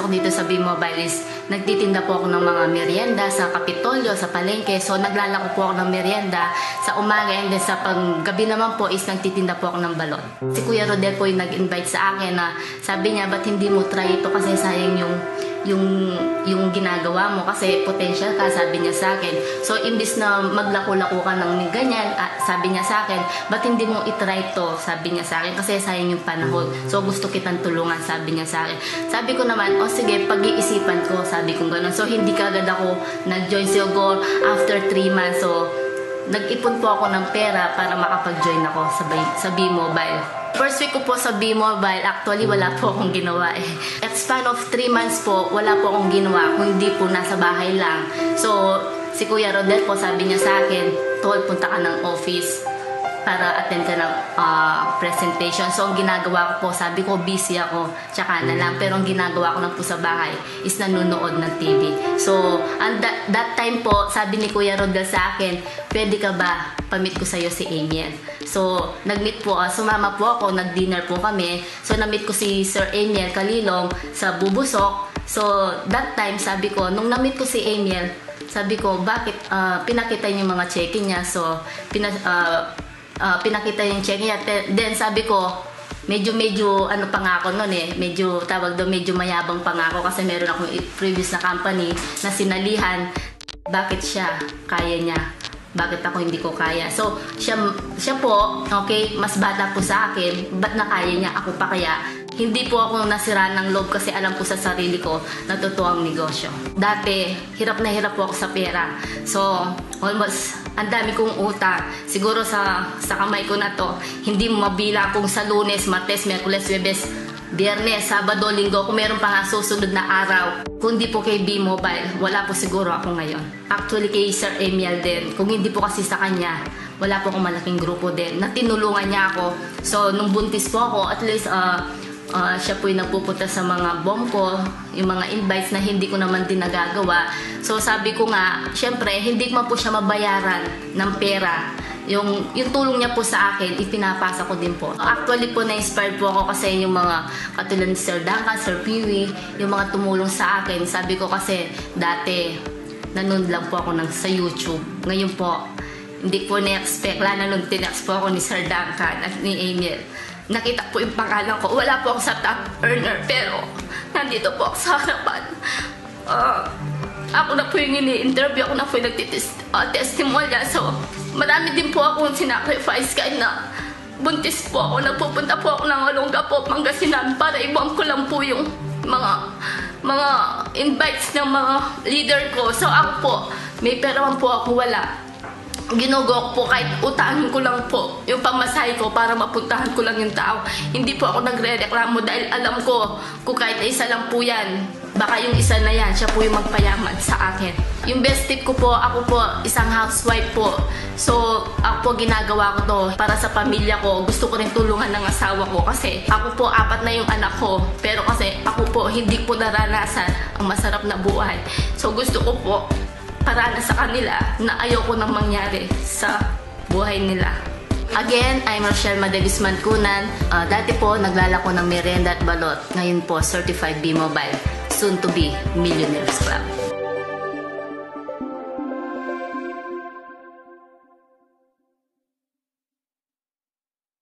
pumapasok dito sa B-Mobile is nagtitinda po ako ng mga merienda sa Kapitolyo, sa palengke. So naglalako po ako ng merienda sa umaga, and then sa paggabi naman po is nagtitinda po ako ng balot. Si Kuya Rodel po yung nag-invite sa akin na sabi niya, ba't hindi mo try ito kasi sayang yung ginagawa mo kasi potential ka, sabi niya sa akin. So imbis na maglako-lako ka ng ganyan, sabi niya sa akin, ba't hindi mo itry to, sabi niya sa akin, kasi sayang yung panahon. So gusto kitang tulungan, sabi niya sa akin. Sabi ko naman, o sige, pag-iisipan ko, sabi ko gano'n. So hindi kagad ako nag-join, siguro after 3 months. So nag-ipon po ako ng pera para makapag-join ako sa B-Mobile. First week ko po sa B-Mobile, actually wala po akong ginawa eh. At span of 3 months po, wala po akong ginawa, kung hindi po nasa bahay lang. So, si Kuya Rodel po, sabi niya sa akin, Tol, punta ka ng office para attend ka ng presentation. So, ang ginagawa ko po, sabi ko, busy ako, tsaka na lang. Pero ang ginagawa ko lang po sa bahay is nanonood ng TV. So, that time po, sabi ni Kuya Rodel sa akin, pwede ka ba pamit ko sa'yo si Amiel? So, nag-meet po, sumama po ako, nag-dinner po kami. So, na-meet ko si Sir Amiel Calilong sa Bubusok. So, that time, sabi ko, nung na-meet ko si Amiel, sabi ko, bakit pinakita niya yung mga checking niya? So, pinakita yung checking niya. Then, sabi ko, medyo ano pa nga ako nun eh, medyo tawag doon, medyo mayabang pa nga ako kasi meron akong previous na company na sinalihan. Bakit siya? Kaya niya. Bakit ako hindi ko kaya? So, siya po, okay, mas bata po sa akin, ba't na kaya niya, ako pa kaya? Hindi po ako nasira ng loob kasi alam ko sa sarili ko na totoo ang negosyo. Dati, hirap na hirap po ako sa pera. So, almost, ang dami kong utang. Siguro sa kamay ko na to, hindi mabila kung sa Lunes, Martes, Miyerkules, Huwebes, Biyernes, Sabado, Linggo, kung meron pa nga susunod na araw. Kung hindi po kay B-Mobile, wala po siguro ako ngayon. Actually kay Sir Amiel din. Kung hindi po kasi sa kanya, wala po akong malaking grupo din na tinulungan niya ako. So, nung buntis po ako, at least siya po yung nagpupunta sa mga bomb ko, yung mga invites na hindi ko naman din nagagawa. So, sabi ko nga, syempre, hindi man po siya mabayaran ng pera. Yung tulong niya po sa akin, ipinapasa ko din po. Actually po, na-inspired po ako kasi yung mga katulad ni Sir Duncan, Sir Peewee, yung mga tumulong sa akin. Sabi ko kasi, dati, nanood lang po ako sa YouTube. Ngayon po, hindi po na-expect. Lalo nung tinext po ako ni Sir Duncan at ni Amiel. Nakita po yung pangalan ko. Wala po ako sa top earner, pero nandito po ako sa harapan. Ako na po yung ini-interview, ako na po yung nagtitestimonial. So, marami din po akong sinacrifice kahit na buntis po ako. Nagpupunta po ako ng Olongapo, Pangasinan para ibang ko lang po yung mga invites ng mga leader ko. So, ako po, may perawan po ako wala. Ginugok po kahit utangin ko lang po yung pamasahe ko para mapuntahan ko lang yung tao. Hindi po ako nagre-reklamo dahil alam ko kung kahit isa lang po yan, baka yung isa na yan, siya po yung magpayaman sa akin. Yung best tip ko po, ako po isang housewife po. So, ako po ginagawa ko to para sa pamilya ko. Gusto ko rin tulungan ng asawa ko kasi ako po 4 na yung anak ko. Pero kasi ako po hindi po naranasan ang masarap na buhay. So, gusto ko po para sa kanila na ayoko nang mangyari sa buhay nila. Again, I'm Rochelle Madagisman Kunan. Dati po, naglalako ng merienda at balot. Ngayon po, certified B-Mobile. Soon to be Millionaires Club.